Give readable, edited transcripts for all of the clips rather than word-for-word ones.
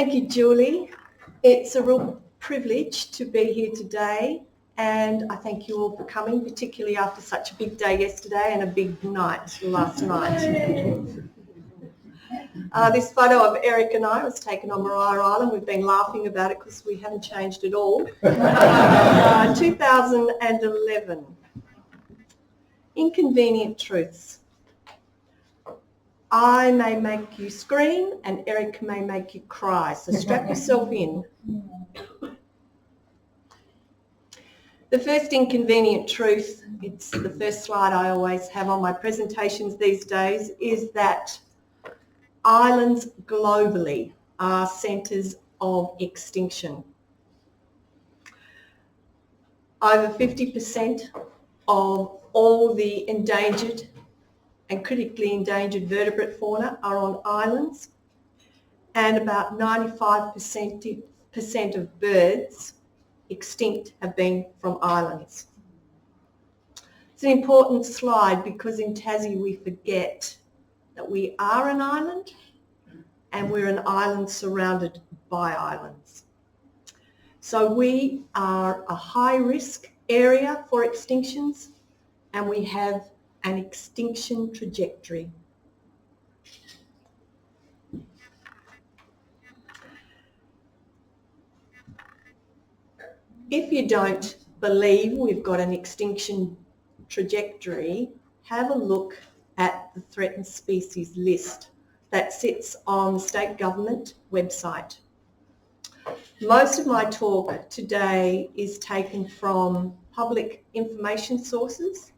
Thank you, Julie. It's a real privilege to be here today, and I thank you all for coming, particularly after such a big day yesterday and a big night last night. This photo of Eric and I was taken on Maria Island. We've been laughing about it because we haven't changed at all. 2011. Inconvenient truths. I may make you scream and Eric may make you cry, so strap yourself in. The first inconvenient truth, it's the first slide I always have on my presentations these days, is that islands globally are centres of extinction. Over 50% of all the endangered and critically endangered vertebrate fauna are on islands, and about 95% of birds extinct have been from islands. It's an important slide because in Tassie we forget that we are an island and we're an island surrounded by islands. So we are a high risk area for extinctions, and we have an extinction trajectory. If you don't believe we've got an extinction trajectory, have a look at the threatened species list that sits on the state government website. Most of my talk today is taken from public information sources,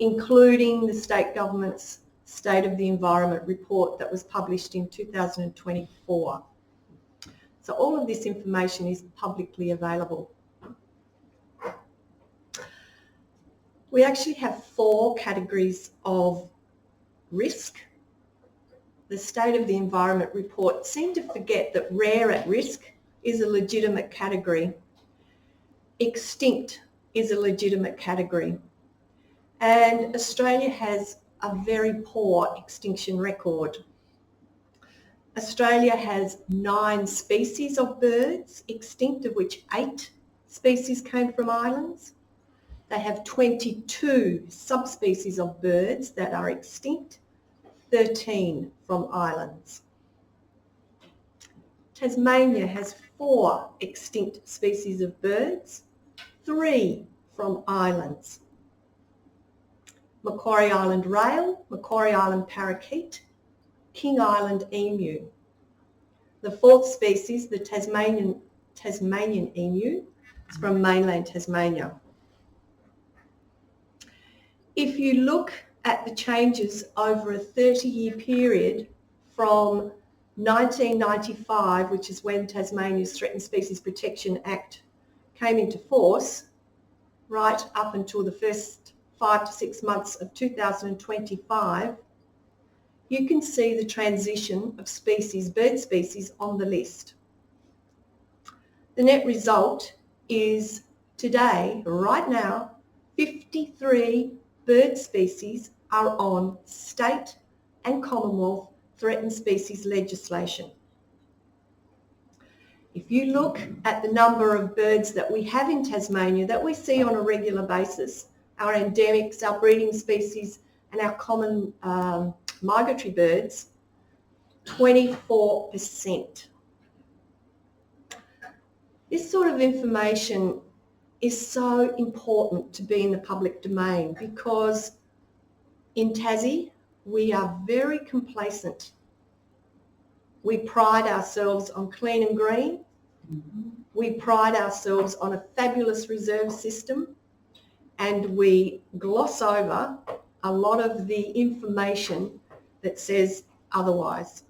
including the state government's State of the Environment report that was published in 2024. So all of this information is publicly available. We actually have 4 categories of risk. The State of the Environment report seemed to forget that rare at risk is a legitimate category. Extinct is a legitimate category. And Australia has a very poor extinction record. Australia has 9 species of birds extinct, of which 8 species came from islands. They have 22 subspecies of birds that are extinct, 13 from islands. Tasmania has 4 extinct species of birds, 3 from islands. Macquarie Island rail, Macquarie Island parakeet, King Island emu. The 4th species, the Tasmanian emu, is from mainland Tasmania. If you look at the changes over a 30-year period from 1995, which is when Tasmania's Threatened Species Protection Act came into force, right up until the first 5 to 6 months of 2025, you can see the transition of species, bird species, on the list. The net result is today, right now, 53 bird species are on state and Commonwealth threatened species legislation. If you look at the number of birds that we have in Tasmania that we see on a regular basis, our endemics, our breeding species, and our common migratory birds, 24%. This sort of information is so important to be in the public domain because in Tassie we are very complacent. We pride ourselves on clean and green. We pride ourselves on a fabulous reserve system, and we gloss over a lot of the information that says otherwise.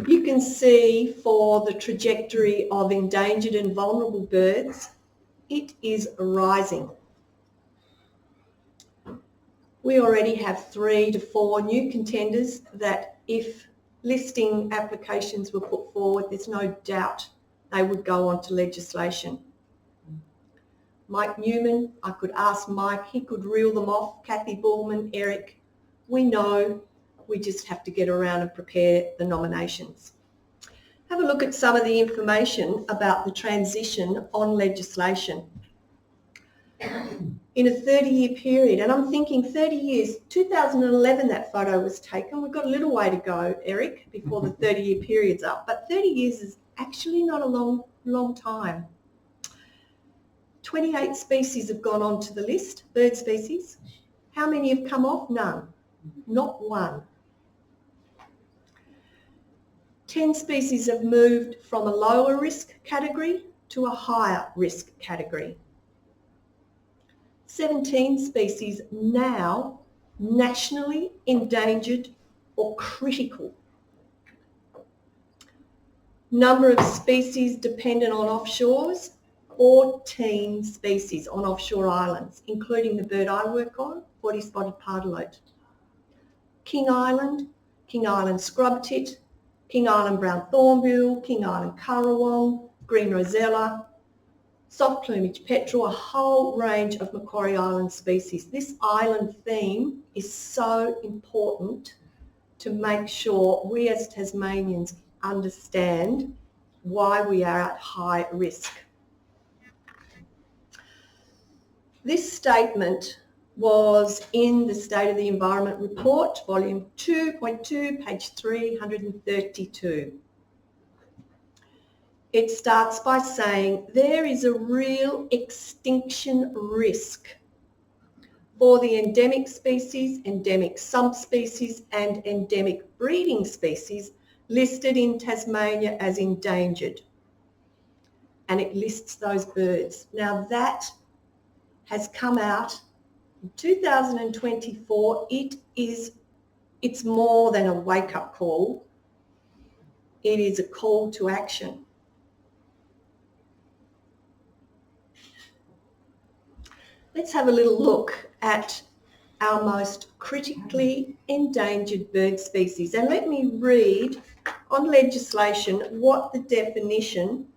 You can see for the trajectory of endangered and vulnerable birds, it is rising. We already have 3 to 4 new contenders that if listing applications were put forward, there's no doubt they would go on to legislation. Mike Newman, I could ask Mike, he could reel them off. Kathy Bullman, Eric, we know We just have to get around and prepare the nominations. Have a look at some of the information about the transition on legislation. In a 30-year period, and I'm thinking 30 years, 2011 that photo was taken. We've got a little way to go, Eric, before the 30-year period's up, but 30 years is actually not a long time. 28 species have gone onto the list, bird species. How many have come off? None. Not one. 10 species have moved from a lower risk category to a higher risk category. 17 species now nationally endangered or critical. Number of species dependent on offshores, 14 species on offshore islands, including the bird I work on, 40-spotted pardalote. King Island scrub tit, King Island brown thornbill, King Island currawong, green rosella, soft plumage petrel, a whole range of Macquarie Island species. This island theme is so important to make sure we as Tasmanians understand why we are at high risk. This statement was in the State of the Environment Report, volume 2.2, page 332. It starts by saying there is a real extinction risk for the endemic species, endemic subspecies and endemic breeding species listed in Tasmania as endangered. And it lists those birds. Now that has come out in 2024. It's more than a wake-up call. It is a call to action. Let's have a little look at our most critically endangered bird species. And let me read on legislation what the definition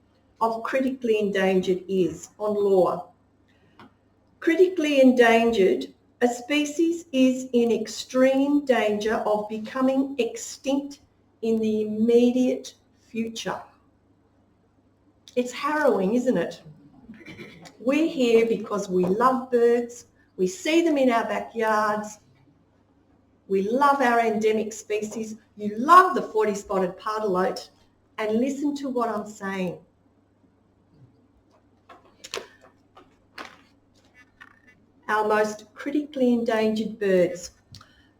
of critically endangered is on law. Critically endangered, a species is in extreme danger of becoming extinct in the immediate future. It's harrowing, isn't it? We're here because we love birds, we see them in our backyards, we love our endemic species, you love the 40-spotted pardalote, and listen to what I'm saying. Our most critically endangered birds.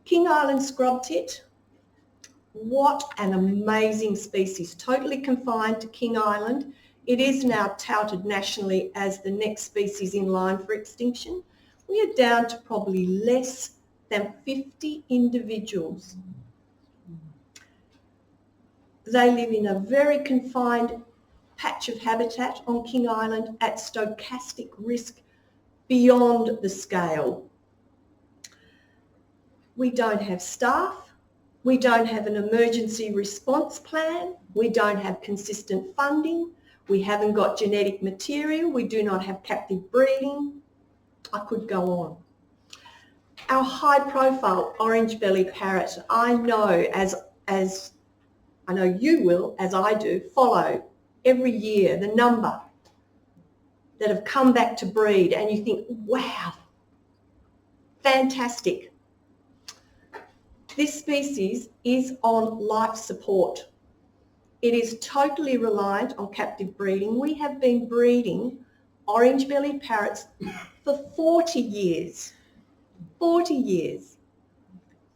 King Island scrub tit, what an amazing species, totally confined to King Island. It is now touted nationally as the next species in line for extinction. We are down to probably less than 50 individuals. They live in a very confined patch of habitat on King Island at stochastic risk beyond the scale. We don't have staff. We don't have an emergency response plan. We don't have consistent funding. We haven't got genetic material. We do not have captive breeding. I could go on. Our high-profile orange-bellied parrot, I know, as I know you will, as I do, follow every year the number that have come back to breed, and you think, wow, fantastic. This species is on life support. It is totally reliant on captive breeding. We have been breeding orange-bellied parrots for 40 years. 40 years.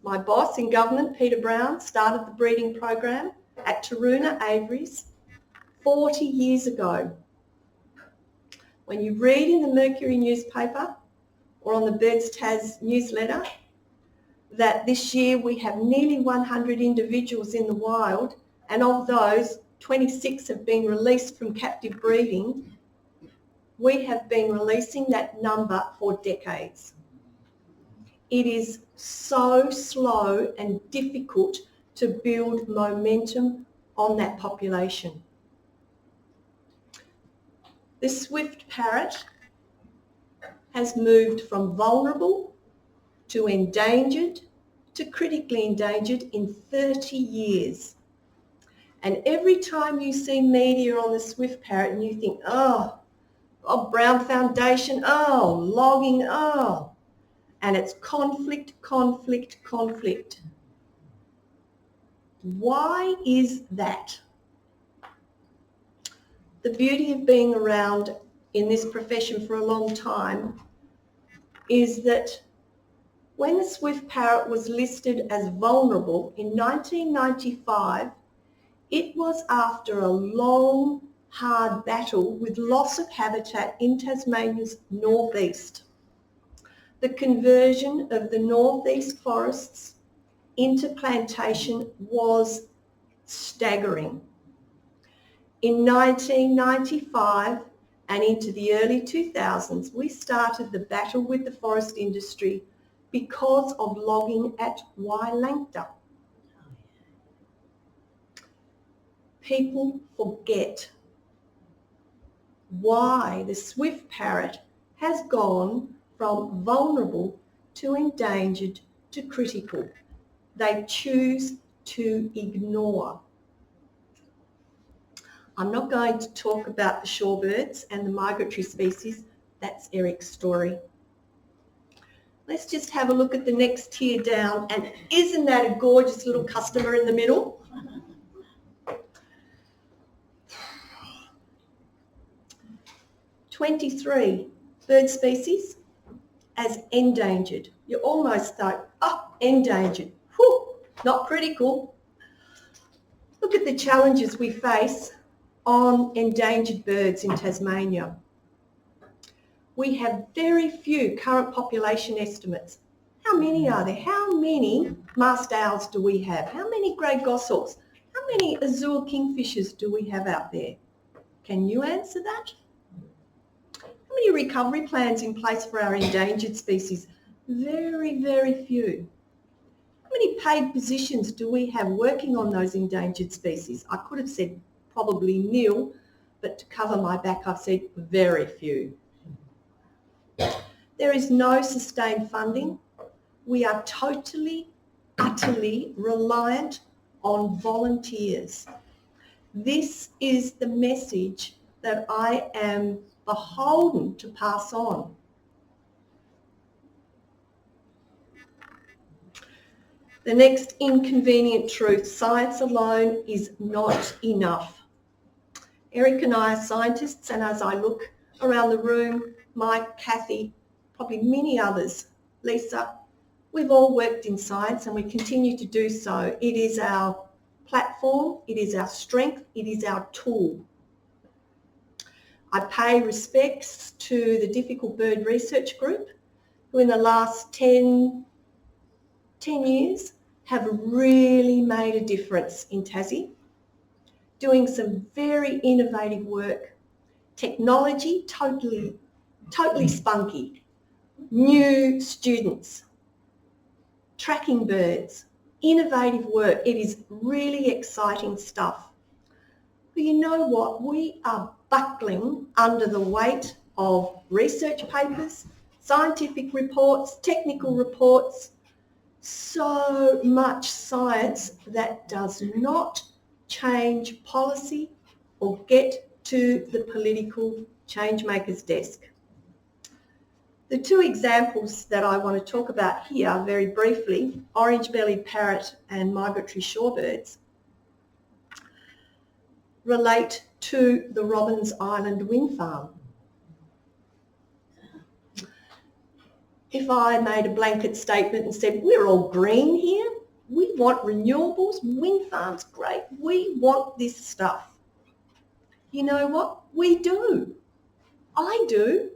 My boss in government, Peter Brown, started the breeding program at Taroona Aviaries 40 years ago. When you read in the Mercury newspaper or on the Birds Tas newsletter that this year we have nearly 100 individuals in the wild, and of those, 26 have been released from captive breeding, we have been releasing that number for decades. It is so slow and difficult to build momentum on that population. The swift parrot has moved from vulnerable to endangered to critically endangered in 30 years. And every time you see media on the swift parrot and you think, oh, Bob Brown Foundation, oh, logging, oh, and it's conflict, conflict, conflict. Why is that? The beauty of being around in this profession for a long time is that when the swift parrot was listed as vulnerable in 1995, it was after a long, hard battle with loss of habitat in Tasmania's northeast. The conversion of the northeast forests into plantation was staggering. In 1995 and into the early 2000s, we started the battle with the forest industry because of logging at Woehler. People forget why the swift parrot has gone from vulnerable to endangered to critical. They choose to ignore. I'm not going to talk about the shorebirds and the migratory species. That's Eric's story. Let's just have a look at the next tier down, and isn't that a gorgeous little customer in the middle? 23 bird species as endangered. You almost thought, oh, endangered. Whew, not critical. Look at the challenges we face on endangered birds in Tasmania. We have very few current population estimates. How many are there? How many masked owls do we have? How many grey goshawks? How many azure kingfishers do we have out there? Can you answer that? How many recovery plans in place for our endangered species? Very, very few. How many paid positions do we have working on those endangered species? I could have said probably nil, but to cover my back, I've said very few. There is no sustained funding. We are totally, utterly reliant on volunteers. This is the message that I am beholden to pass on. The next inconvenient truth, science alone is not enough. Eric and I are scientists, and as I look around the room, Mike, Kathy, probably many others, Lisa, we've all worked in science and we continue to do so. It is our platform, it is our strength, it is our tool. I pay respects to the Difficult Bird Research Group, who in the last 10 years have really made a difference in Tassie, doing some very innovative work. Technology, totally spunky. New students, tracking birds, innovative work. It is really exciting stuff. But you know what? We are buckling under the weight of research papers, scientific reports, technical reports, so much science that does not change policy or get to the political change maker's desk. The two examples that I want to talk about here very briefly, orange-bellied parrot and migratory shorebirds, relate to the Robbins Island wind farm. If I made a blanket statement and said, we're all green here, we want renewables, wind farms, great, we want this stuff. You know what? We do. I do.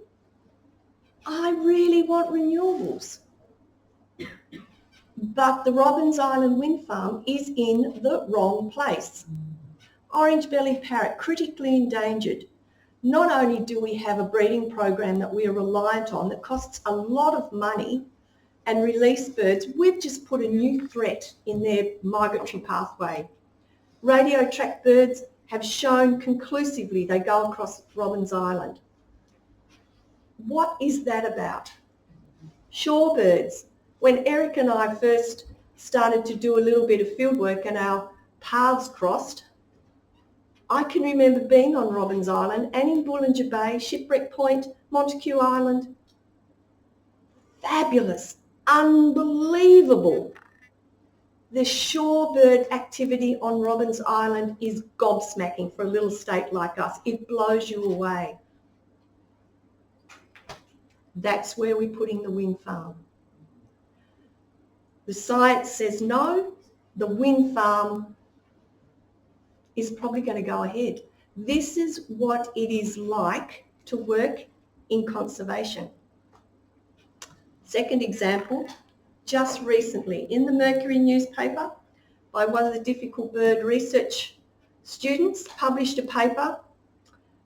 I really want renewables. But the Robbins Island wind farm is in the wrong place. Orange-bellied parrot, critically endangered. Not only do we have a breeding program that we are reliant on that costs a lot of money and release birds, we've just put a new threat in their migratory pathway. Radio track birds have shown conclusively they go across Robbins Island. What is that about? Shorebirds. When Eric and I first started to do a little bit of field work and our paths crossed, I can remember being on Robins Island and in Bullinger Bay, Shipwreck Point, Montague Island. Fabulous, unbelievable. The shorebird activity on Robins Island is gobsmacking for a little state like us. It blows you away. That's where we're putting the wind farm. The science says no, the wind farm is probably going to go ahead. This is what it is like to work in conservation. Second example, just recently in the Mercury newspaper by one of the difficult bird research students published a paper,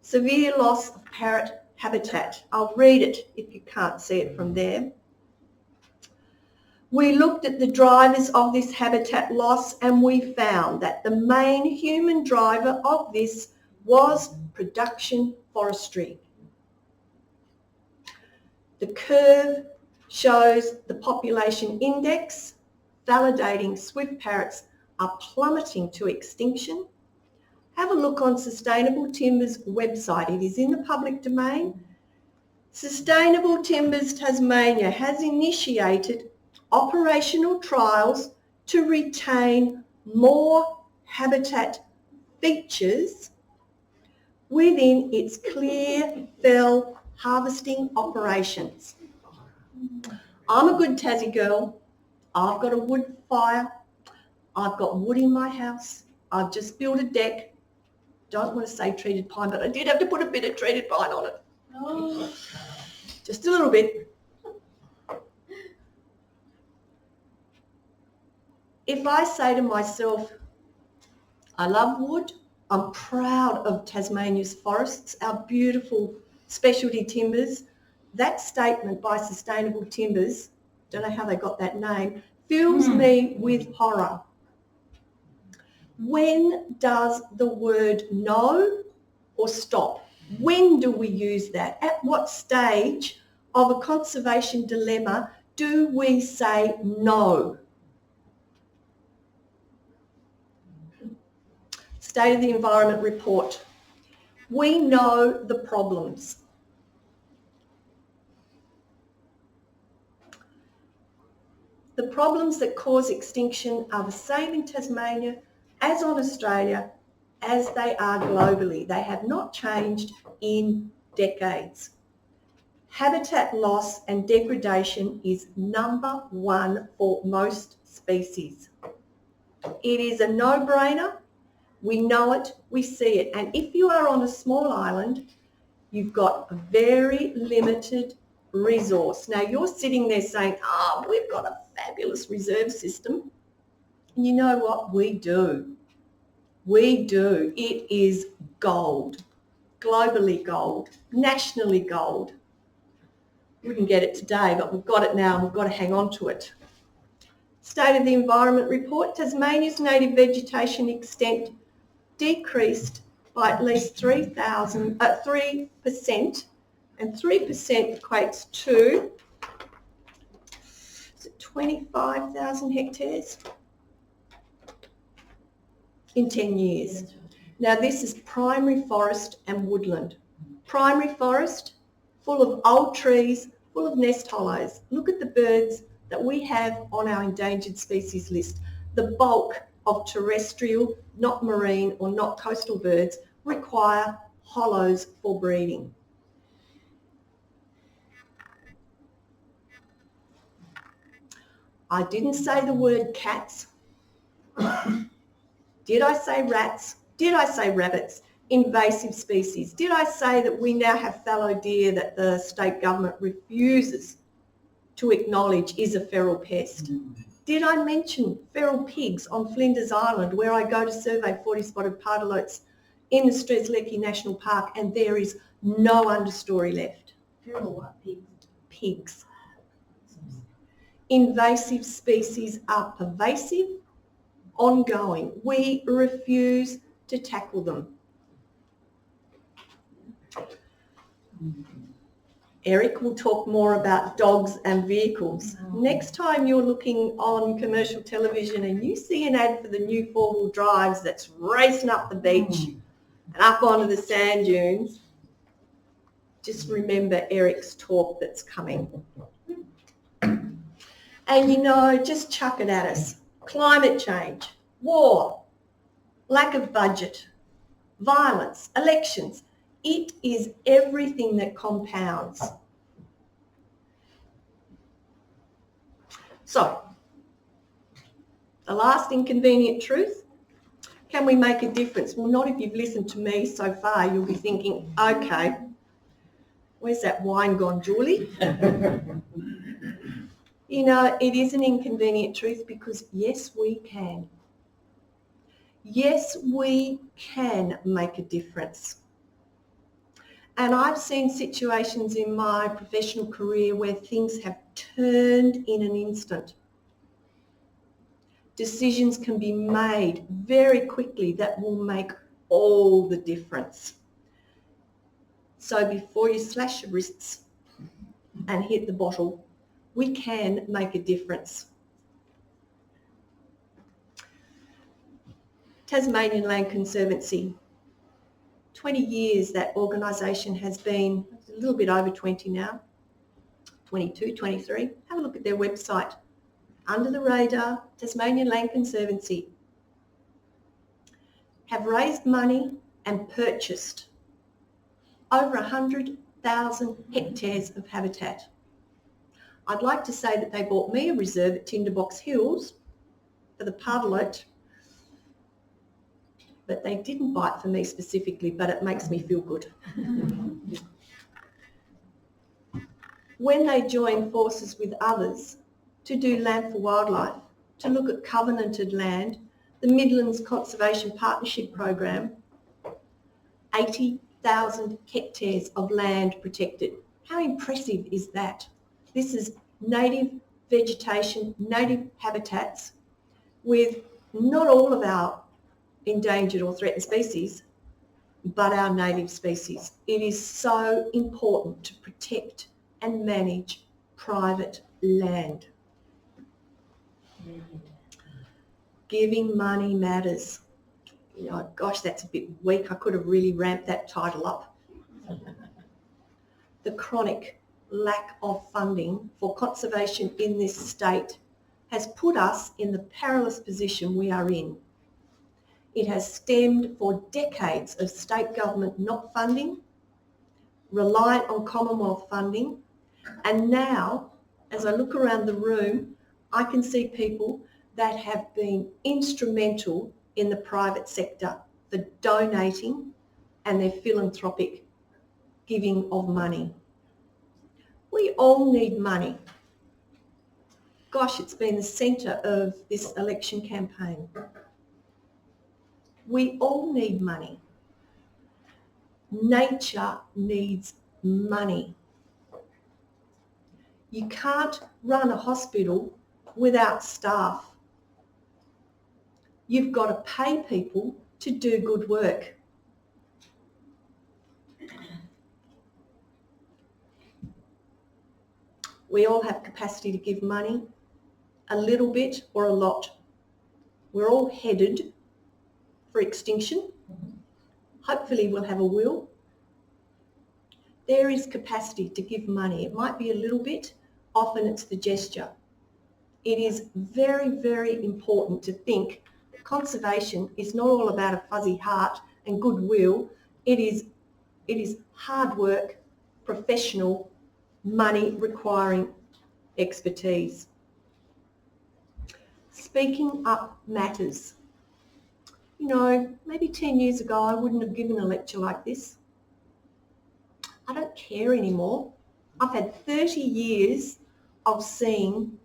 Severe Loss of Parrot Habitat. I'll read it if you can't see it from there. We looked at the drivers of this habitat loss and we found that the main human driver of this was production forestry. The curve shows the population index, validating swift parrots are plummeting to extinction. Have a look on Sustainable Timbers website. It is in the public domain. Sustainable Timbers Tasmania has initiated operational trials to retain more habitat features within its clear fell harvesting operations. I'm a good Tassie girl. I've got a wood fire. I've got wood in my house. I've just built a deck. Don't want to say treated pine, but I did have to put a bit of treated pine on it. Oh. Just a little bit. If I say to myself, I love wood, I'm proud of Tasmania's forests, our beautiful specialty timbers, that statement by Sustainable Timbers, don't know how they got that name, fills me with horror. When does the word no or stop? When do we use that? At what stage of a conservation dilemma do we say no? State of the Environment Report. We know the problems. The problems that cause extinction are the same in Tasmania as on Australia as they are globally. They have not changed in decades. Habitat loss and degradation is number one for most species. It is a no-brainer. We know it, we see it. And if you are on a small island, you've got a very limited resource. Now you're sitting there saying, oh, we've got a fabulous reserve system. And you know what? We do. We do. It is gold, globally gold, nationally gold. Wouldn't get it today, but we've got it now and we've got to hang on to it. State of the Environment Report, Tasmania's native vegetation extent decreased by at least 3%, and 3% equates to, is it 25,000 hectares in 10 years. Now this is primary forest and woodland. Primary forest, full of old trees, full of nest hollows. Look at the birds that we have on our endangered species list. The bulk of terrestrial, not marine or not coastal birds require hollows for breeding. I didn't say the word cats. Did I say rats? Did I say rabbits? Invasive species. Did I say that we now have fallow deer that the state government refuses to acknowledge is a feral pest? Did I mention feral pigs on Flinders Island, where I go to survey 40 spotted pardalotes in the Strzelecki National Park, and there is no understory left? Feral what? Pigs? Pigs. Invasive species are pervasive, ongoing. We refuse to tackle them. Eric will talk more about dogs and vehicles. Next time you're looking on commercial television and you see an ad for the new four-wheel drives that's racing up the beach and up onto the sand dunes, just remember Eric's talk that's coming. And you know, just chuck it at us. Climate change, war, lack of budget, violence, elections. It is everything that compounds. So, the last inconvenient truth, can we make a difference? Well, not if you've listened to me so far. You'll be thinking, okay, where's that wine gone, Julie? You know, it is an inconvenient truth because yes, we can. Yes, we can make a difference. And I've seen situations in my professional career where things have turned in an instant. Decisions can be made very quickly that will make all the difference. So before you slash your wrists and hit the bottle, we can make a difference. Tasmanian Land Conservancy. 20 years that organisation has been, a little bit over 20 now, 22, 23. Have a look at their website. Under the radar, Tasmanian Land Conservancy have raised money and purchased over 100,000 hectares of habitat. I'd like to say that they bought me a reserve at Tinderbox Hills for the Pardalote, but they didn't buy it for me specifically, but it makes me feel good. When they join forces with others to do Land for Wildlife, to look at covenanted land, the Midlands Conservation Partnership Program, 80,000 hectares of land protected. How impressive is that? This is native vegetation, native habitats with not all of our endangered or threatened species, but our native species. It is so important to protect and manage private land. Giving money matters. You know, gosh, that's a bit weak. I could have really ramped that title up. The chronic lack of funding for conservation in this state has put us in the perilous position we are in. It has stemmed for decades of state government not funding, reliant on Commonwealth funding, and now, as I look around the room, I can see people that have been instrumental in the private sector for donating and their philanthropic giving of money. We all need money. Gosh, it's been the centre of this election campaign. We all need money. Nature needs money. You can't run a hospital without staff. You've got to pay people to do good work. We all have capacity to give money, a little bit or a lot. We're all headed for extinction. Hopefully we'll have a will. There is capacity to give money. It might be a little bit, often it's the gesture. It is very, very important to think that conservation is not all about a fuzzy heart and goodwill. It is hard work, professional, money requiring expertise. Speaking up matters. You know, maybe 10 years ago I wouldn't have given a lecture like this. I don't care anymore. I've had 30 years of seeing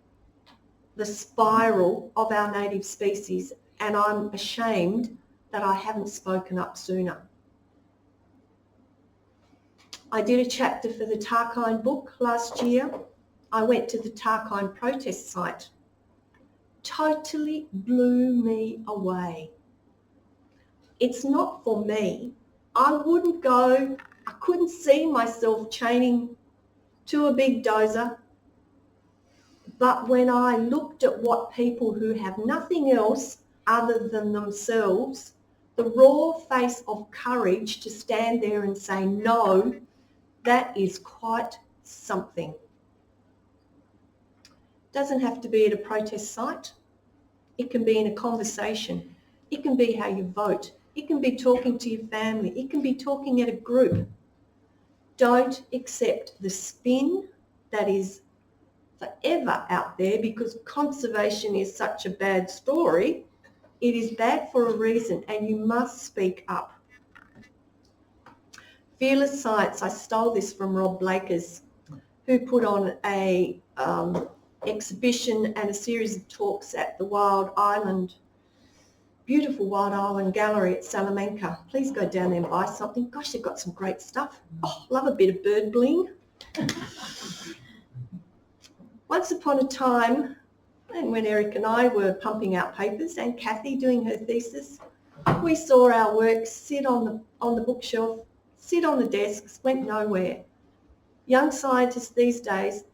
the spiral of our native species, and I'm ashamed that I haven't spoken up sooner. I did a chapter for the Tarkine book last year. I went to the Tarkine protest site. Totally blew me away. It's not for me. I wouldn't go, I couldn't see myself chaining to a big dozer. But when I looked at what people who have nothing else other than themselves, the raw face of courage to stand there and say no, that is quite something. Doesn't have to be at a protest site. It can be in a conversation. It can be how you vote. It can be talking to your family. It can be talking at a group. Don't accept the spin that is forever out there because conservation is such a bad story. It is bad for a reason, and you must speak up. Fearless Science, I stole this from Rob Blakers, who put on a exhibition and a series of talks at the beautiful Wild Island Gallery at Salamanca. Please go down there and buy something. Gosh, they've got some great stuff. Oh, love a bit of bird bling. Once upon a time, and when Eric and I were pumping out papers and Kathy doing her thesis, we saw our work sit on the bookshelf, sit on the desks, went nowhere. Young scientists these days,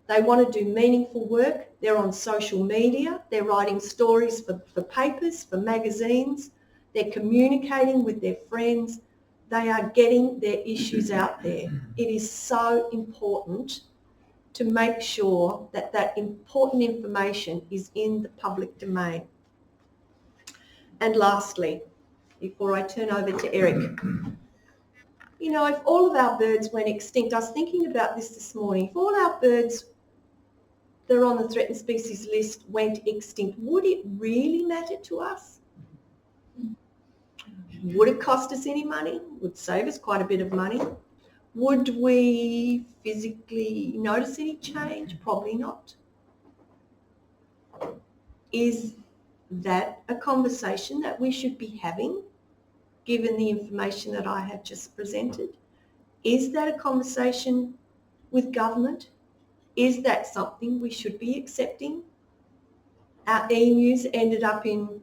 They want to do meaningful work. They're on social media. They're writing stories for papers, for magazines. They're communicating with their friends. They are getting their issues out there. It is so important to make sure that that important information is in the public domain. And lastly, before I turn over to Eric, you know, if all of our birds went extinct, I was thinking about this morning, if all our birds that are on the threatened species list went extinct, would it really matter to us? Would it cost us any money? Would save us quite a bit of money? Would we physically notice any change? Probably not. Is that a conversation that we should be having, given the information that I have just presented? Is that a conversation with government? Is that something we should be accepting? Our emus ended up in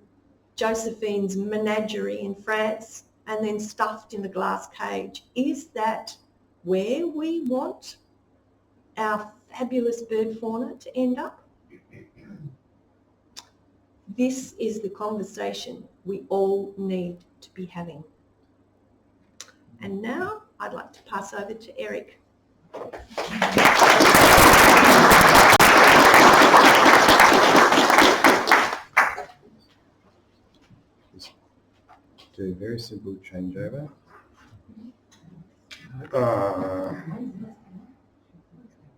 Josephine's menagerie in France and then stuffed in the glass cage. Is that where we want our fabulous bird fauna to end up? This is the conversation we all need to be having. And now I'd like to pass over to Eric. Do a very simple changeover.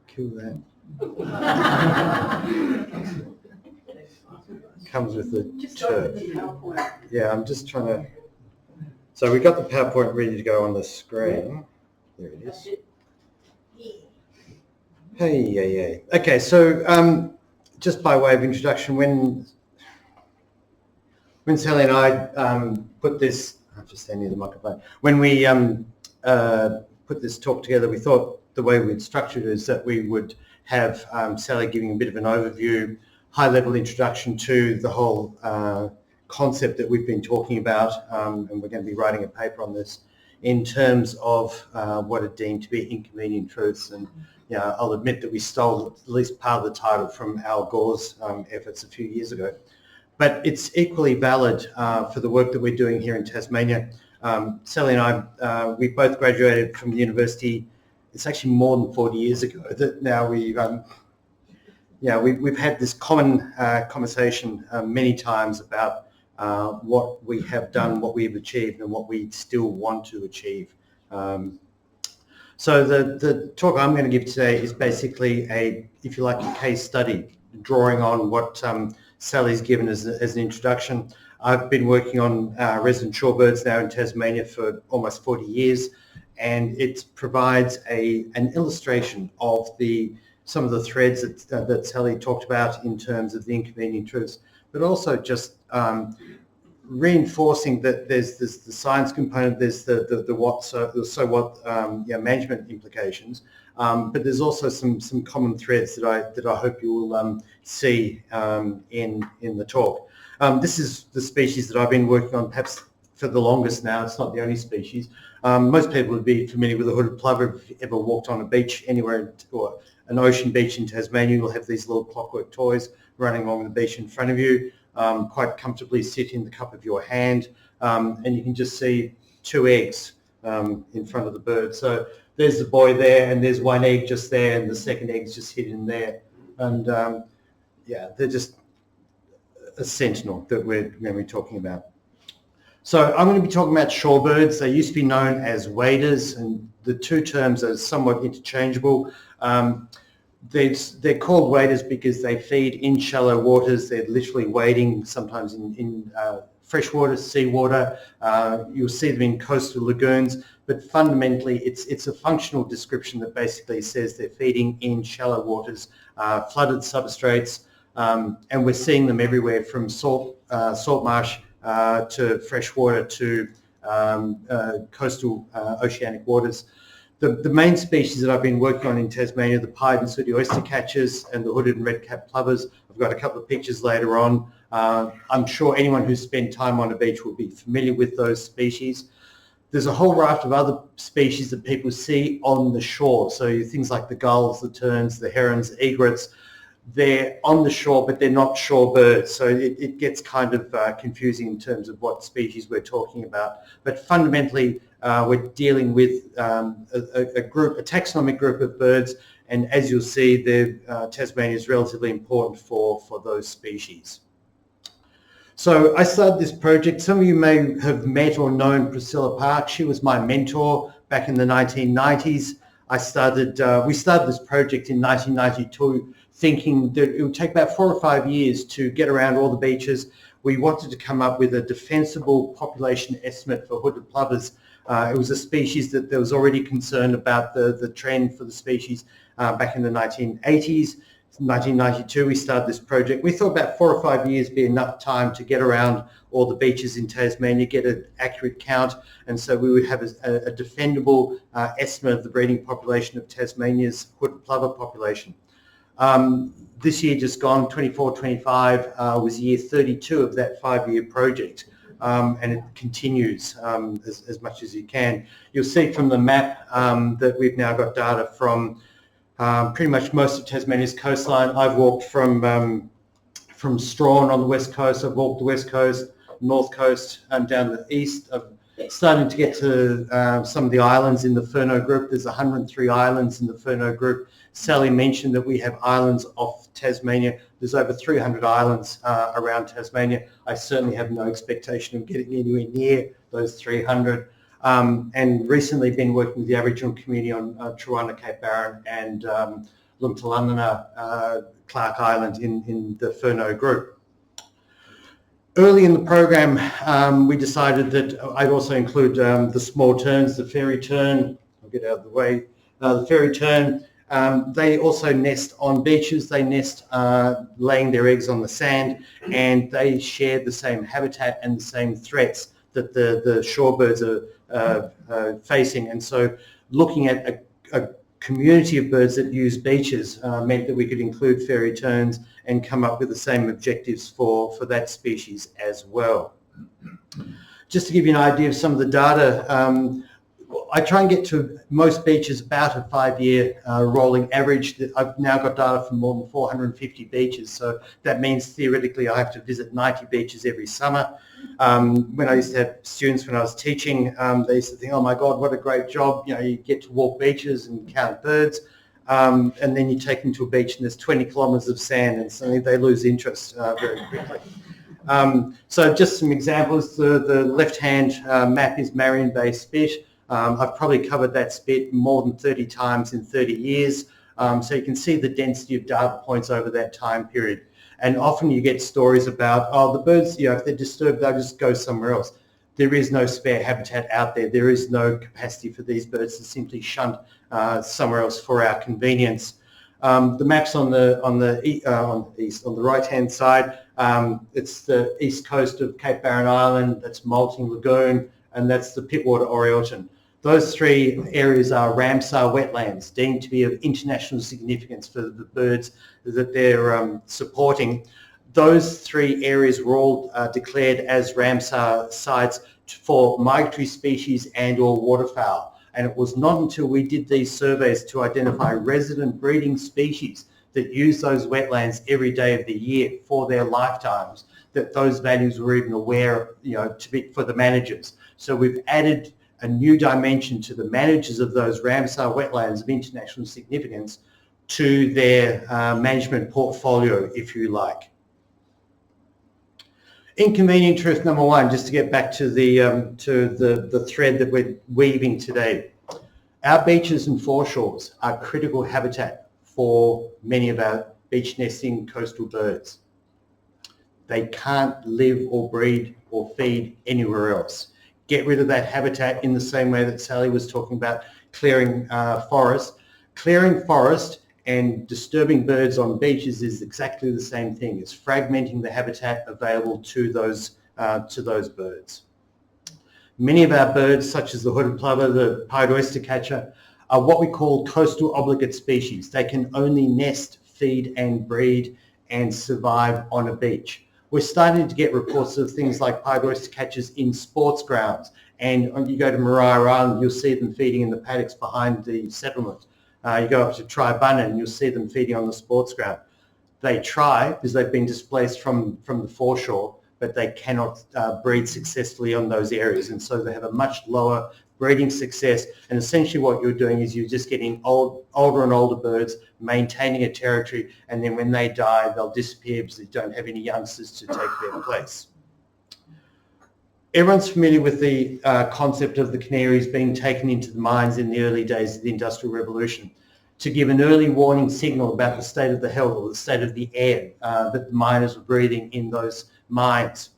Kill that. Comes with the turf. Yeah, I'm just trying to. So we got the PowerPoint ready to go on the screen. There it is. Hey. Okay, so just by way of introduction, when Sally and I put this, I'm just standing near the microphone. When we put this talk together, we thought the way we'd structured it is that we would have Sally giving a bit of an overview, high-level introduction to the whole concept that we've been talking about, and we're going to be writing a paper on this in terms of what are deemed to be inconvenient truths. And you know, I'll admit that we stole at least part of the title from Al Gore's efforts a few years ago. But it's equally valid for the work that we're doing here in Tasmania. Sally and I, we both graduated from the university. It's actually more than 40 years ago that now we've had this common conversation many times about what we have done, what we have achieved, and what we still want to achieve. So the talk I'm going to give today is basically if you like, a case study, drawing on what Sally's given as an introduction. I've been working on resident shorebirds now in Tasmania for almost 40 years, and it provides an illustration of some of the threads that Sally talked about in terms of the inconvenient truths, but also just reinforcing that there's the science component, there's the what, so what management implications, but there's also some common threads that I hope you will see in the talk. This is the species that I've been working on perhaps for the longest now. It's not the only species. Most people would be familiar with the hooded plover. If you've ever walked on a beach anywhere, or an ocean beach in Tasmania, you'll have these little clockwork toys running along the beach in front of you, quite comfortably sit in the cup of your hand, and you can just see two eggs in front of the bird. So there's the boy there, and there's one egg just there, and the second egg's just hidden there. And yeah, they're just a sentinel that we're going to be talking about. So I'm going to be talking about shorebirds. They used to be known as waders, and the two terms are somewhat interchangeable. They're called waders because they feed in shallow waters. They're literally wading sometimes in freshwater, seawater. You'll see them in coastal lagoons, but fundamentally it's a functional description that basically says they're feeding in shallow waters, flooded substrates, and we're seeing them everywhere from salt marsh to freshwater to coastal oceanic waters. The main species that I've been working on in Tasmania are the pied and sooty oyster catchers and the hooded and red-capped plovers. I've got a couple of pictures later on. I'm sure anyone who's spent time on a beach will be familiar with those species. There's a whole raft of other species that people see on the shore. So things like the gulls, the terns, the herons, egrets, they're on the shore, but they're not shorebirds. So it gets kind of confusing in terms of what species we're talking about. But fundamentally, we're dealing with a taxonomic group of birds, and as you'll see, Tasmania is relatively important for those species. So I started this project. Some of you may have met or known Priscilla Park. She was my mentor back in the 1990s. We started this project in 1992, thinking that it would take about 4 or 5 years to get around all the beaches. We wanted to come up with a defensible population estimate for hooded plovers. It was a species that there was already concern about the trend for the species back in the 1980s. In 1992, we started this project. We thought about 4 or 5 years would be enough time to get around all the beaches in Tasmania, get an accurate count, and so we would have a defendable estimate of the breeding population of Tasmania's hooded plover population. This year just gone, 24-25, was year 32 of that 5-year project, and it continues as much as you can. You'll see from the map that we've now got data from pretty much most of Tasmania's coastline. I've walked from Strawn on the west coast. I've walked the west coast, north coast, down the east. I'm starting to get to some of the islands in the Furneaux group. There's 103 islands in the Furneaux group. Sally mentioned that we have islands off Tasmania. There's over 300 islands around Tasmania. I certainly have no expectation of getting anywhere near those 300. And recently been working with the Aboriginal community on Truana, Cape Barren, and Lumtalunana, Clark Island in the Furneaux group. Early in the program, we decided that I'd also include the small terns, the fairy tern. I'll get out of the way. The fairy tern, they also nest on beaches. They nest laying their eggs on the sand, and they share the same habitat and the same threats that the shorebirds are facing. And so looking at a community of birds that use beaches meant that we could include fairy terns and come up with the same objectives for that species as well. Just to give you an idea of some of the data, I try and get to most beaches about a 5-year rolling average. I've now got data from more than 450 beaches, so that means theoretically I have to visit 90 beaches every summer. When I used to have students when I was teaching, they used to think, oh my God, what a great job. You know, you get to walk beaches and count birds, and then you take them to a beach and there's 20 kilometres of sand, and suddenly they lose interest very quickly. So just some examples. The left-hand map is Marion Bay Spit. I've probably covered that spit more than 30 times in 30 years. So you can see the density of data points over that time period. And often you get stories about, oh, the birds, you know, if they're disturbed, they'll just go somewhere else. There is no spare habitat out there. There is no capacity for these birds to simply shunt somewhere else for our convenience. The maps on the right-hand side, it's the east coast of Cape Barren Island, that's Moulting Lagoon, and that's the Pittwater Orioton. Those 3 areas are Ramsar wetlands, deemed to be of international significance for the birds that they're supporting. Those 3 areas were all declared as Ramsar sites for migratory species and or waterfowl. And it was not until we did these surveys to identify resident breeding species that use those wetlands every day of the year for their lifetimes that those values were even aware, for the managers. So we've added a new dimension to the managers of those Ramsar wetlands of international significance to their management portfolio, if you like. Inconvenient truth number one, just to get back to the thread that we're weaving today. Our beaches and foreshores are critical habitat for many of our beach nesting coastal birds. They can't live or breed or feed anywhere else. Get rid of that habitat in the same way that Sally was talking about clearing forest. Clearing forest and disturbing birds on beaches is exactly the same thing. It's fragmenting the habitat available to those birds. Many of our birds, such as the hooded plover, the pied oyster catcher, are what we call coastal obligate species. They can only nest, feed and breed and survive on a beach. We're starting to get reports of things like pied oyster catchers in sports grounds, and you go to Maria Island, you'll see them feeding in the paddocks behind the settlement. You go up to Tribunna and you'll see them feeding on the sports ground. They try because they've been displaced from the foreshore, but they cannot breed successfully on those areas, and so they have a much lower breeding success. And essentially what you're doing is you're just getting older and older birds maintaining a territory, and then when they die they'll disappear because they don't have any youngsters to take their place. Everyone's familiar with the concept of the canaries being taken into the mines in the early days of the Industrial Revolution to give an early warning signal about the state of the health or the state of the air that the miners were breathing in those mines.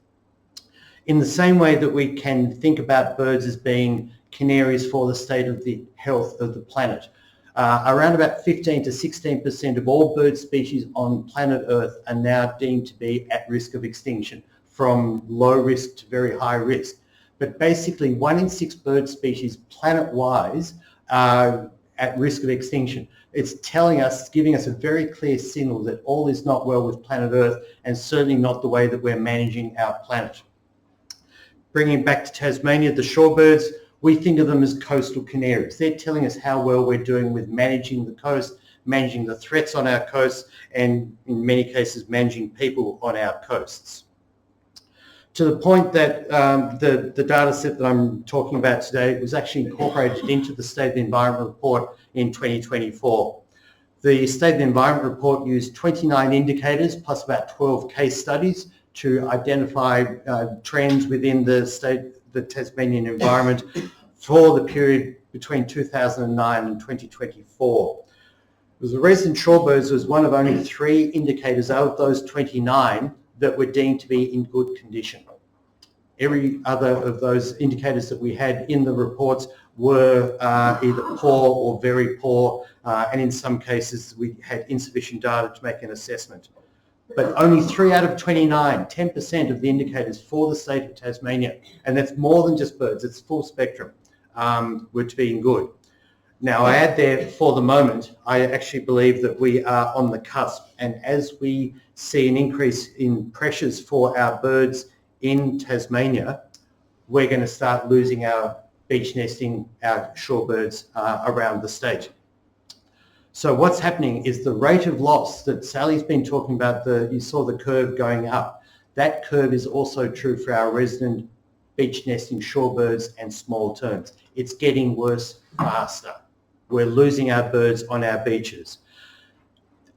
In the same way that we can think about birds as being canaries for the state of the health of the planet, around about 15 to 16% of all bird species on planet Earth are now deemed to be at risk of extinction, from low risk to very high risk. But basically 1 in 6 bird species planet-wise are at risk of extinction. It's telling us, giving us a very clear signal that all is not well with planet Earth, and certainly not the way that we're managing our planet. Bringing it back to Tasmania, the shorebirds, we think of them as coastal canaries. They're telling us how well we're doing with managing the coast, managing the threats on our coasts, and in many cases managing people on our coasts. To the point that the data set that I'm talking about today was actually incorporated into the State of the Environment Report in 2024. The State of the Environment Report used 29 indicators plus about 12 case studies to identify trends within the Tasmanian environment for the period between 2009 and 2024. The resident shorebirds was one of only 3 indicators out of those 29 that were deemed to be in good condition. Every other of those indicators that we had in the reports were either poor or very poor, and in some cases we had insufficient data to make an assessment. But only 3 out of 29, 10% of the indicators for the state of Tasmania, and that's more than just birds, it's full spectrum, were to be in good. Now I add there, for the moment, I actually believe that we are on the cusp, and as we see an increase in pressures for our birds in Tasmania, we're going to start losing our beach nesting, our shorebirds around the state. So what's happening is the rate of loss that Sally's been talking about, you saw the curve going up. That curve is also true for our resident beach nesting shorebirds and small terns. It's getting worse faster. We're losing our birds on our beaches.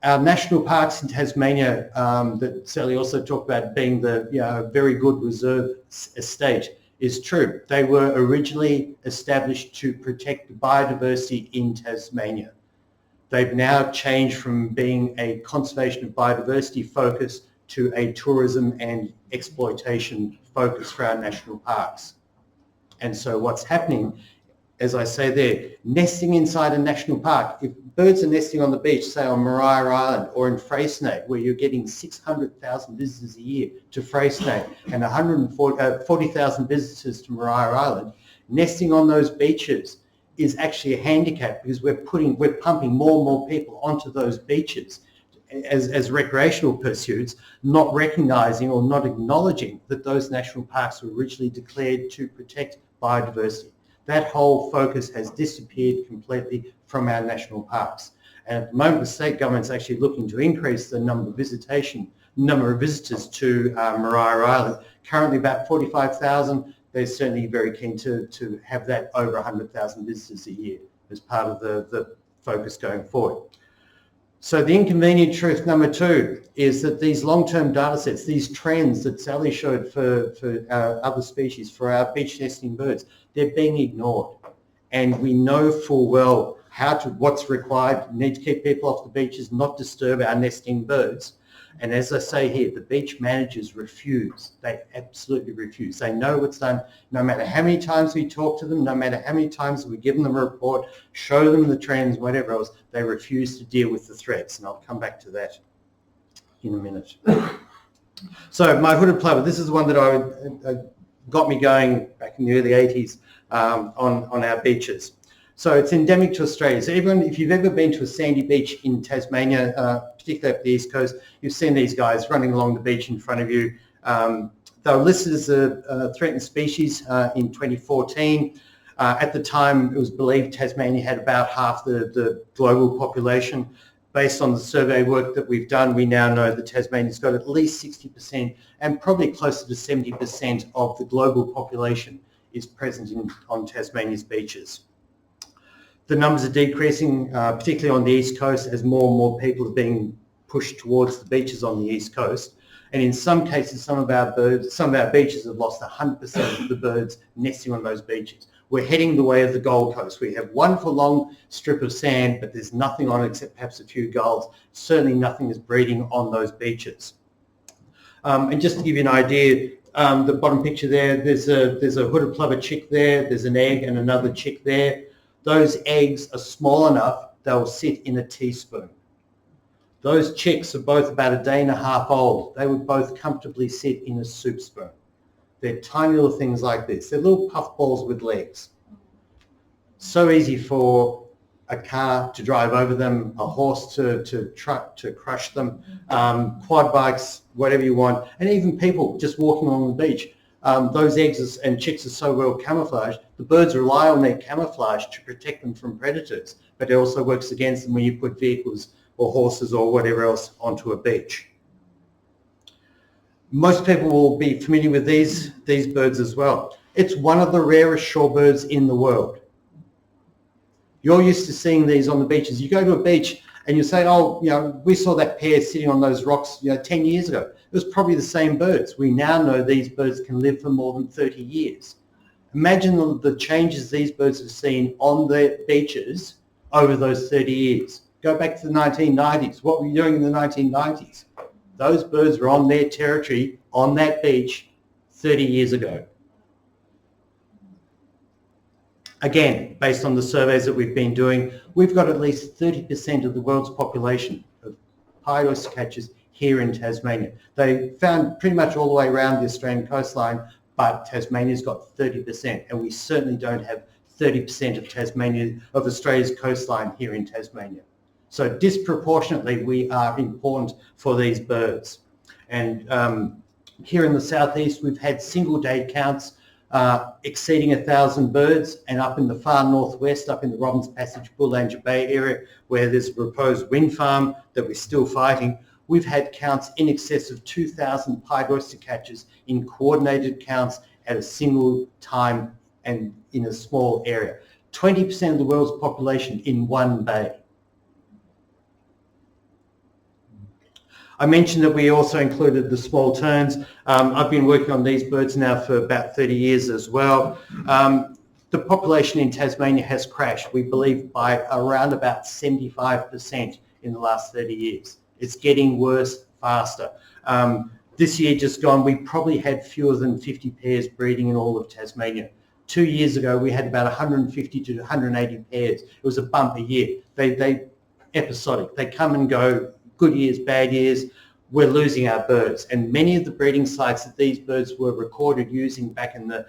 Our national parks in Tasmania, that Sally also talked about being the very good reserve estate, is true. They were originally established to protect the biodiversity in Tasmania. They've now changed from being a conservation of biodiversity focus to a tourism and exploitation focus for our national parks. And so what's happening, as I say there, nesting inside a national park, if birds are nesting on the beach, say on Maria Island or in Freycinet, where you're getting 600,000 visitors a year to Freycinet and 40,000 visitors to Maria Island, nesting on those beaches is actually a handicap because we're pumping more and more people onto those beaches, as recreational pursuits, not recognising or not acknowledging that those national parks were originally declared to protect biodiversity. That whole focus has disappeared completely from our national parks. And at the moment, the state government's actually looking to increase the number of visitors to Maria Island. Currently about 45,000. They're certainly very keen to have that over 100,000 visitors a year as part of the focus going forward. So the inconvenient truth number 2 is that these long-term data sets, these trends that Sally showed for other species, for our beach nesting birds, they're being ignored. And we know full well what's required. We need to keep people off the beaches, not disturb our nesting birds. And as I say here, the beach managers refuse. They absolutely refuse. They know what's done. No matter how many times we talk to them, no matter how many times we give them a report, show them the trends, whatever else, they refuse to deal with the threats. And I'll come back to that in a minute. So my hooded plover, this is the one that got me going back in the early 80s on our beaches. So it's endemic to Australia. So everyone, if you've ever been to a sandy beach in Tasmania, particularly up the east coast, you've seen these guys running along the beach in front of you. They were listed as a threatened species in 2014. At the time, it was believed Tasmania had about half the global population. Based on the survey work that we've done, we now know that Tasmania's got at least 60% and probably closer to 70% of the global population is present on Tasmania's beaches. The numbers are decreasing, particularly on the east coast, as more and more people are being pushed towards the beaches on the east coast. And in some cases, some of our beaches have lost 100% of the birds nesting on those beaches. We're heading the way of the Gold Coast. We have wonderful long strip of sand, but there's nothing on it except perhaps a few gulls. Certainly nothing is breeding on those beaches. And just to give you an idea, the bottom picture there, there's a hooded plover chick there, there's an egg and another chick there. Those eggs are small enough, they'll sit in a teaspoon. Those chicks are both about a day and a half old. They would both comfortably sit in a soup spoon. They're tiny little things like this. They're little puffballs with legs. So easy for a car to drive over them, a horse to crush them, quad bikes, whatever you want, and even people just walking along the beach. Those eggs and chicks are so well camouflaged, the birds rely on their camouflage to protect them from predators, but it also works against them when you put vehicles or horses or whatever else onto a beach. Most people will be familiar with these birds as well. It's one of the rarest shorebirds in the world. You're used to seeing these on the beaches. You go to a beach and you say, oh, we saw that pair sitting on those rocks 10 years ago. It was probably the same birds. We now know these birds can live for more than 30 years. Imagine the changes these birds have seen on their beaches over those 30 years. Go back to the 1990s. What were you doing in the 1990s? Those birds were on their territory, on that beach, 30 years ago. Again, based on the surveys that we've been doing, we've got at least 30% of the world's population of pied oyster catchers here in Tasmania. They found pretty much all the way around the Australian coastline, but Tasmania's got 30%, and we certainly don't have 30% of Australia's coastline here in Tasmania. So disproportionately, we are important for these birds. And here in the southeast, we've had single-day counts exceeding 1,000 birds, and up in the far northwest, up in the Robbins Passage, Bullanger Bay area, where there's a proposed wind farm that we're still fighting, we've had counts in excess of 2,000 pied oyster catchers in coordinated counts at a single time and in a small area. 20% of the world's population in one bay. I mentioned that we also included the small terns. I've been working on these birds now for about 30 years as well. The population in Tasmania has crashed, we believe, by around about 75% in the last 30 years. It's getting worse faster. This year just gone, we probably had fewer than 50 pairs breeding in all of Tasmania. 2 years ago, we had about 150 to 180 pairs. It was a bump a year. They episodic. They come and go. Good years, bad years, we're losing our birds. And many of the breeding sites that these birds were recorded using back in the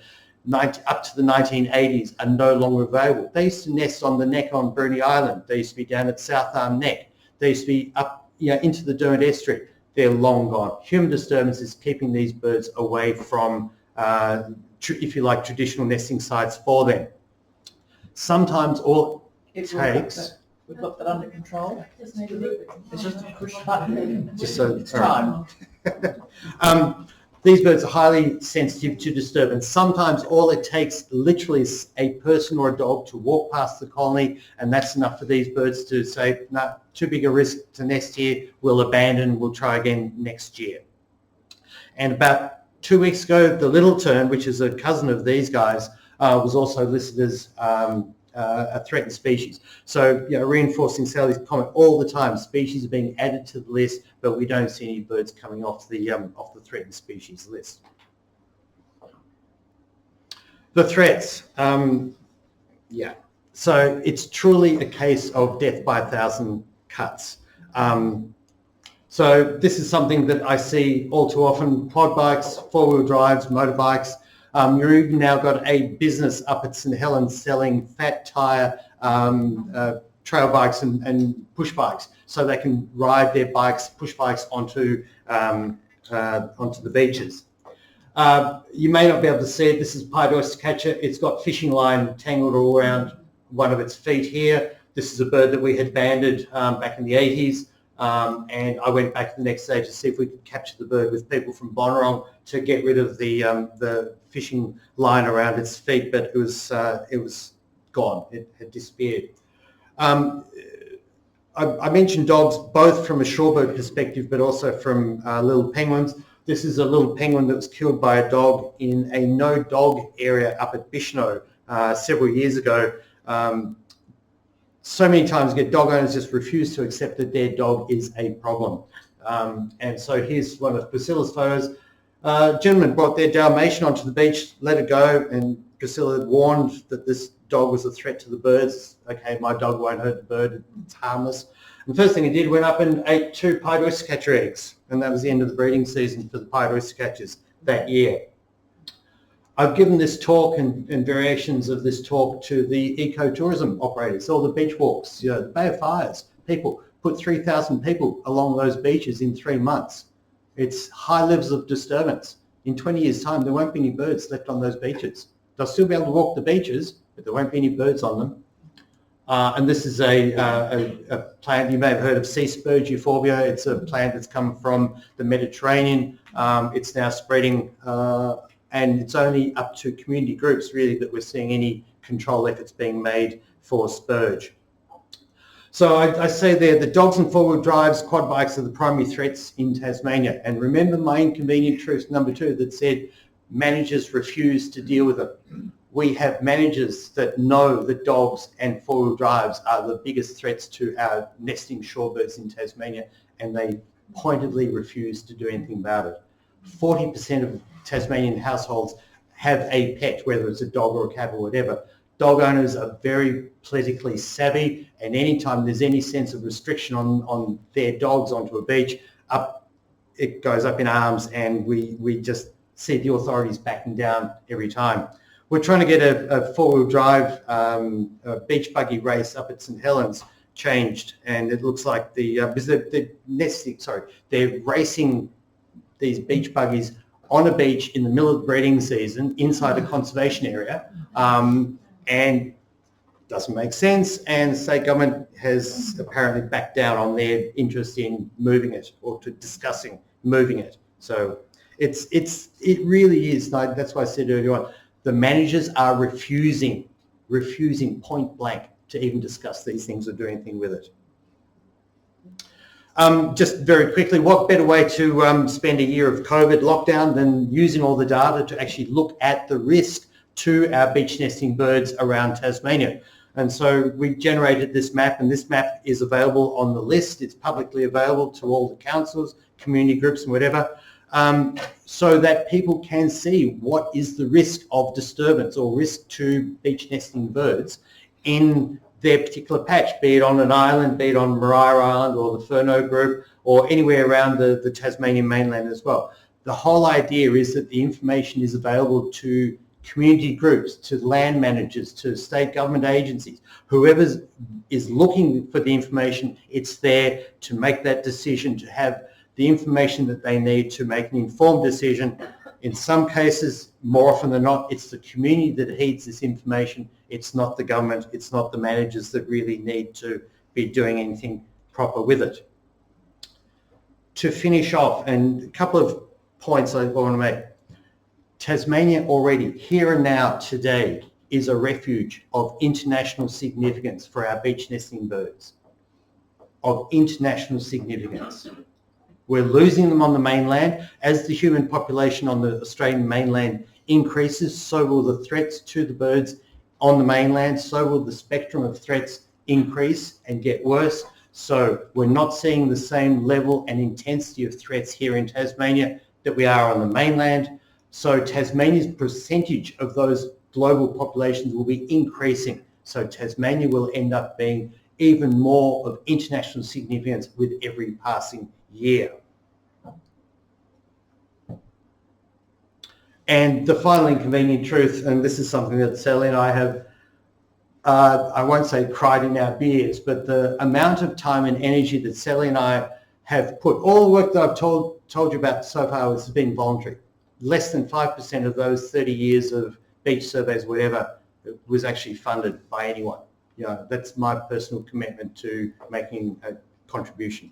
up to the 1980s are no longer available. They used to nest on the neck on Bruny Island. They used to be down at South Arm Neck. They used to be up, into the Derwent Estuary, they're long gone. Human disturbance is keeping these birds away from, if you like, traditional nesting sites for them. Sometimes all it takes... We've got that under control. It's just a push button. Just so it's time. These birds are highly sensitive to disturbance. Sometimes all it takes literally is a person or a dog to walk past the colony, and that's enough for these birds to say, no, too big a risk to nest here, we'll abandon, we'll try again next year. And about 2 weeks ago, the little tern, which is a cousin of these guys, was also listed as a threatened species. So, reinforcing Sally's comment all the time, species are being added to the list, but we don't see any birds coming off the threatened species list. The threats, so it's truly a case of death by 1,000 cuts. So this is something that I see all too often: quad bikes, four-wheel drives, motorbikes. You've even now got a business up at St Helens selling fat tyre trail bikes and push bikes, so they can ride their bikes, push bikes onto the beaches. You may not be able to see it. This is pied oyster catcher. It's got fishing line tangled all around one of its feet here. This is a bird that we had banded back in the 80s. And I went back the next day to see if we could capture the bird with people from Bonorong to get rid of the fishing line around its feet, but it was gone. It had disappeared. I mentioned dogs both from a shorebird perspective, but also from little penguins. This is a little penguin that was killed by a dog in a no-dog area up at Bishno several years ago. So many times dog owners just refuse to accept that their dog is a problem. And so here's one of Priscilla's photos. Gentlemen brought their Dalmatian onto the beach, let it go, and Priscilla had warned that this dog was a threat to the birds. Okay, my dog won't hurt the bird, it's harmless. And the first thing he did, went up and ate 2 pied oyster catcher eggs, and that was the end of the breeding season for the pied oyster catchers that year. I've given this talk and variations of this talk to the ecotourism operators, all the beach walks, the Bay of Fires. People put 3,000 people along those beaches in 3 months. It's high levels of disturbance. In 20 years' time, there won't be any birds left on those beaches. They'll still be able to walk the beaches, but there won't be any birds on them. And this is a plant, you may have heard of sea spurge euphorbia. It's a plant that's come from the Mediterranean. It's now spreading, and it's only up to community groups really that we're seeing any control efforts being made for spurge. So I say there, the dogs and four-wheel drives, quad bikes are the primary threats in Tasmania. And remember my inconvenient truth number 2 that said managers refuse to deal with it. We have managers that know that dogs and four-wheel drives are the biggest threats to our nesting shorebirds in Tasmania, and they pointedly refuse to do anything about it. 40% of Tasmanian households have a pet, whether it's a dog or a cat or whatever. Dog owners are very politically savvy, and anytime there's any sense of restriction on their dogs onto a beach, it goes up in arms, and we just see the authorities backing down every time. We're trying to get a four-wheel drive beach buggy race up at St Helens changed, and it looks like because they're racing these beach buggies on a beach in the middle of the breeding season inside a conservation area, and doesn't make sense, and the state government has apparently backed down on their interest in moving it or to discussing moving it. So it really is, that's why I said earlier on, the managers are refusing point blank to even discuss these things or do anything with it. Just very quickly, what better way to spend a year of COVID lockdown than using all the data to actually look at the risk to our beach nesting birds around Tasmania? And so we generated this map, and this map is available on the list. It's publicly available to all the councils, community groups and whatever, so that people can see what is the risk of disturbance or risk to beach nesting birds in their particular patch, be it on an island, be it on Maria Island or the Furneaux Group, or anywhere around the Tasmanian mainland as well. The whole idea is that the information is available to community groups, to land managers, to state government agencies, whoever is looking for the information, it's there to make that decision, to have the information that they need to make an informed decision. In some cases, more often than not, it's the community that heeds this information. It's not the government, it's not the managers that really need to be doing anything proper with it. To finish off, and a couple of points I want to make. Tasmania already, here and now, today, is a refuge of international significance for our beach nesting birds. Of international significance. We're losing them on the mainland. As the human population on the Australian mainland increases, so will the threats to the birds on the mainland, so will the spectrum of threats increase and get worse. So we're not seeing the same level and intensity of threats here in Tasmania that we are on the mainland. So Tasmania's percentage of those global populations will be increasing. So Tasmania will end up being even more of international significance with every passing year. And the final inconvenient truth, and this is something that Sally and I have, I won't say cried in our beers, but the amount of time and energy that Sally and I have put, all the work that I've told you about so far has been voluntary. Less than 5% of those 30 years of beach surveys, whatever, was actually funded by anyone. You know, that's my personal commitment to making a contribution.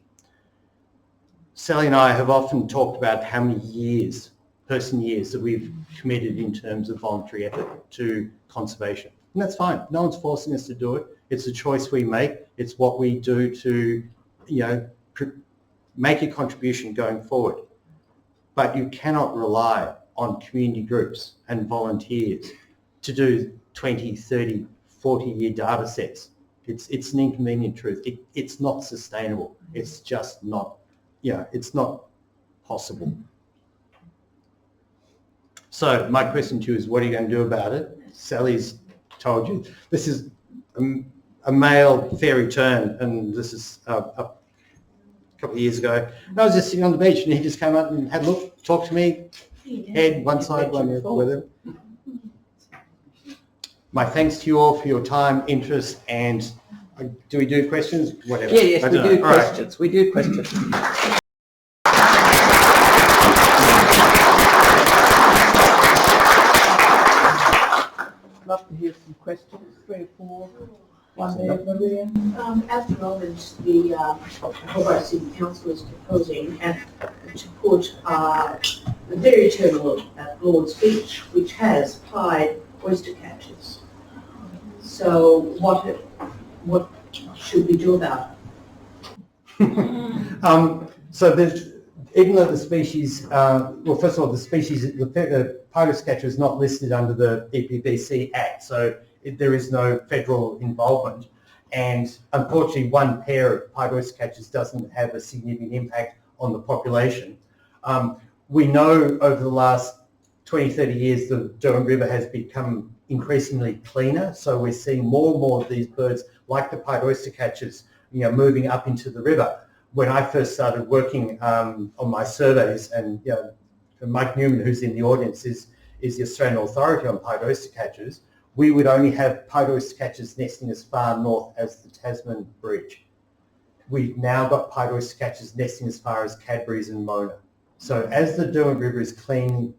Sally and I have often talked about how many years, person years, that we've committed in terms of voluntary effort to conservation. And that's fine. No one's forcing us to do it. It's a choice we make. It's what we do to, you know, make a contribution going forward. But you cannot rely on community groups and volunteers to do 20, 30, 40-year data sets. It's an inconvenient truth. It's not sustainable. It's just not, you know, it's not possible. So my question to you is, what are you going to do about it? Sally's told you. This is a male fairy tern, and this is a couple of years ago. And I was just sitting on the beach, and he just came up and had a look, talked to me, head one side, one with him. My thanks to you all for your time, interest, and do we do questions? Whatever. Yes, we do questions. We do questions. Love to hear some questions. 3 or 4. One there, Maria. At the moment, the Hobart City Council is proposing to put the very terminal at Lord's Beach, which has pied oyster catchers. So what should we do about it? So there's, even though the species, well, first of all, the species, the pied oyster catcher is not listed under the EPBC Act, so there is no federal involvement. And unfortunately, one pair of pied oyster catchers doesn't have a significant impact on the population. We know over the last 20, 30 years, the Derwent River has become increasingly cleaner, so we're seeing more and more of these birds, like the pied oyster catchers, you know, moving up into the river. When I first started working on my surveys, and you know, Mike Newman, who's in the audience, is the Australian authority on pied oyster catchers, we would only have pied oyster catchers nesting as far north as the Tasman Bridge. We've now got pied oyster catchers nesting as far as Cadbury's and Mona. So as the Derwent River is cleaning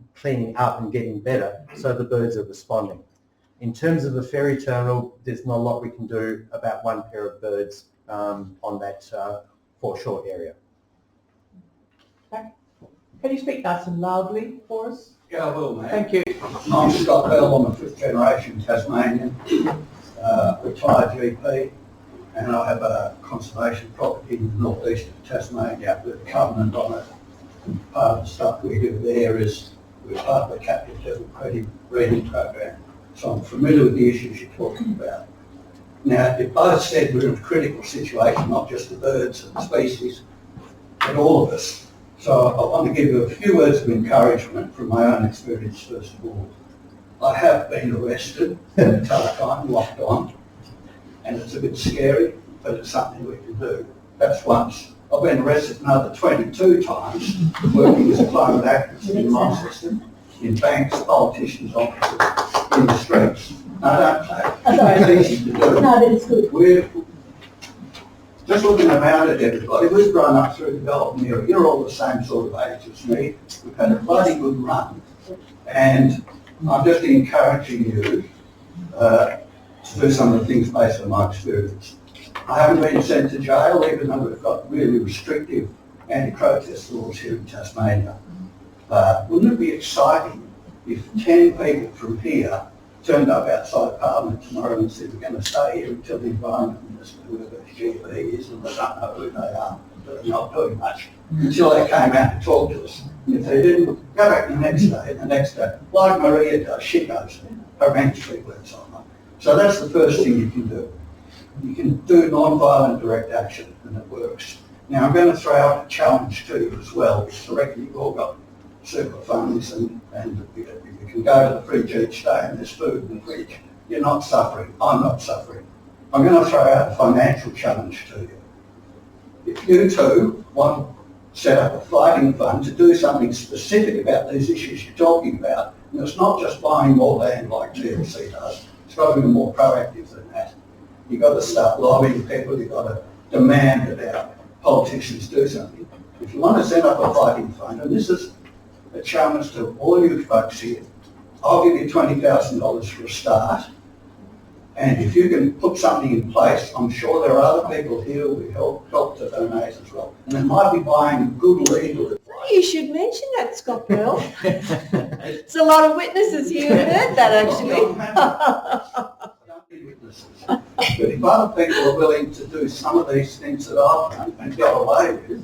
up and getting better, so the birds are responding. In terms of the ferry terminal, there's not a lot we can do about one pair of birds on that foreshore area. Okay. Can you speak nice and loudly for us? Yeah, I will, mate. Thank you. I'm Scott Bell, I'm a 5th generation Tasmanian, retired GP, and I have a conservation property in the northeast of Tasmania with a covenant on it. Part of the stuff we do there is we're part of the captive level credit breeding program, so I'm familiar with the issues you're talking about. Now, you both said we're in a critical situation, not just the birds and the species, but all of us. So I want to give you a few words of encouragement from my own experience first of all. I have been arrested at a tough time, locked on, and it's a bit scary, but it's something we can do. That's once. I've been arrested another 22 times working as a climate activist in my system. in banks, politicians, officers, in the streets. No, don't say it. It's easy to do. No, but it's good. We're just looking around at everybody. We've grown up through the golden era. You're all the same sort of age as me. We've had a bloody good run. And I'm just encouraging you to do some of the things based on my experience. I haven't been sent to jail, even though we've got really restrictive anti-protest laws here in Tasmania. Wouldn't it be exciting if 10 people from here turned up outside Parliament tomorrow and said, we're going to stay here until the Environment Minister, whoever GP is, and they don't know who they are, but they're not doing much, until they came out and talked to us. And if they didn't, go back the next day and the next day, like Maria does, she goes horrendously works on them. So that's the first thing you can do. You can do non-violent direct action, and it works. Now I'm going to throw out a challenge to you as well. I reckon you've all got super funds and you can go to the fridge each day and there's food in the fridge. You're not suffering. I'm not suffering. I'm going to throw out a financial challenge to you. If you two want to set up a fighting fund to do something specific about these issues you're talking about, and it's not just buying more land like TLC does, it's got to be more proactive than that. You've got to start lobbying people, you've got to demand that our politicians do something. If you want to set up a fighting fund, and this is a challenge to all you folks here, I'll give you $20,000 for a start, and if you can put something in place, I'm sure there are other people here who will help to donate as well. And they might be buying good legal advice. You should mention that, Scott Bell. There's a lot of witnesses here who heard that, actually. But if other people are willing to do some of these things that I've done and get away with,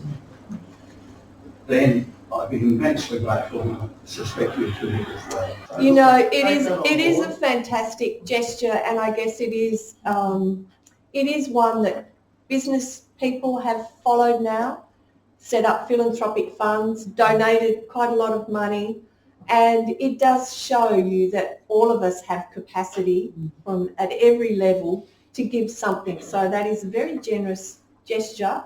then I'd be immensely grateful, and I suspect you to as well. So You know, it is a fantastic gesture, and I guess it is one that business people have followed now, set up philanthropic funds, donated quite a lot of money, and it does show you that all of us have capacity from at every level to give something. So that is a very generous gesture,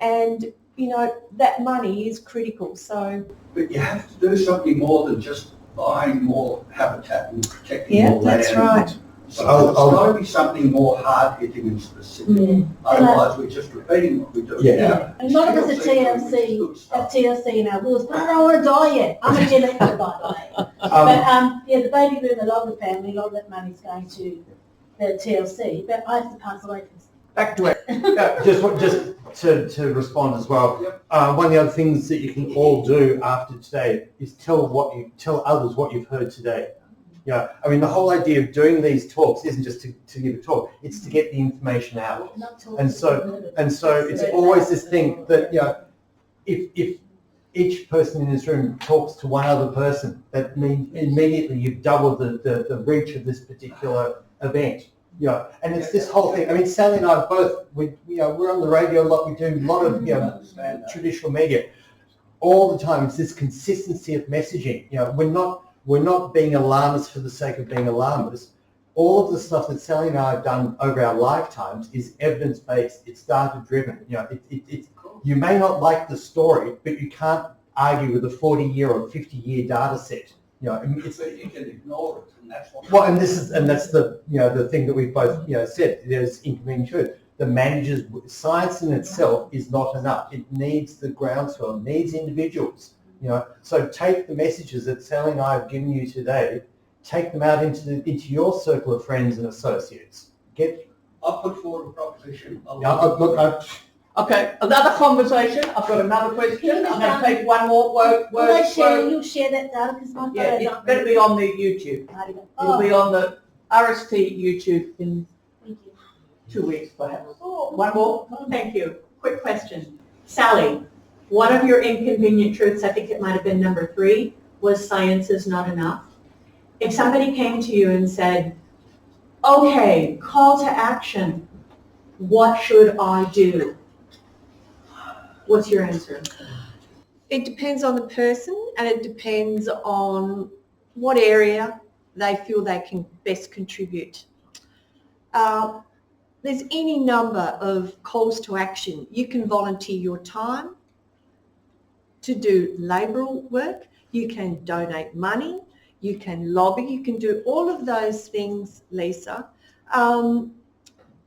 and you know that money is critical. So, but you have to do something more than just buying more habitat and protecting more land. That's right. So there's got to be something more hard-hitting and specific. Otherwise, we're just repeating what we do. And a lot of us at TLC in our wills, but I don't want to die yet. I'm a Jennifer, by the way. But the baby boom, a lot of the family, a lot of that money's going to the TLC, but I have to pass away from Back to it. Just to respond as well. One of the other things that you can all do after today is tell others what you've heard today. Yeah, I mean the whole idea of doing these talks isn't just to give a talk; it's to get the information out. And so it's always this thing that if each person in this room talks to one other person, that means immediately you've doubled the reach of this particular event. And it's this whole thing. I mean, Sally and I both, we're on the radio a lot. We do a lot of traditional media all the time. It's this consistency of messaging. We're not being alarmists for the sake of being alarmists. All of the stuff that Sally and I have done over our lifetimes is evidence-based. It's data-driven. You may not like the story, but you can't argue with a 40-year or 50-year data set. But you can ignore it, and that's what. Well, and that's the thing that we've both said. There's inconvenient truth. The manager's science in itself is not enough. It needs the groundswell. It needs individuals. So take the messages that Sally and I have given you today. Take them out into your circle of friends and associates. I'll put forward a proposition. Okay, another conversation. I've got another question. I'm going to take one more word. You'll share that data because my Yeah, it's going to be on the YouTube. It'll be on the RST YouTube in 2 weeks, perhaps. One more. Thank you. Quick question. Sally, one of your inconvenient truths, I think it might have been number 3, was science is not enough. If somebody came to you and said, okay, call to action, what should I do? What's your answer? It depends on the person, and it depends on what area they feel they can best contribute. There's any number of calls to action. You can volunteer your time to do laboural work, you can donate money, you can lobby, you can do all of those things, Lisa.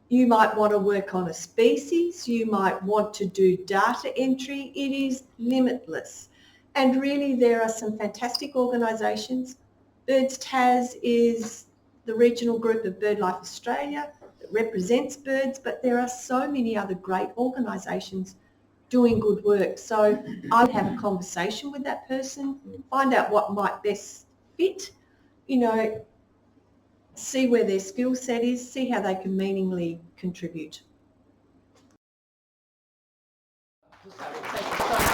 You might want to work on a species, you might want to do data entry. It is limitless. And really there are some fantastic organisations. Birds Tas is the regional group of BirdLife Australia that represents birds, but there are so many other great organisations doing good work. So I'd have a conversation with that person, find out what might best fit, you know, see where their skill set is, see how they can meaningfully contribute. So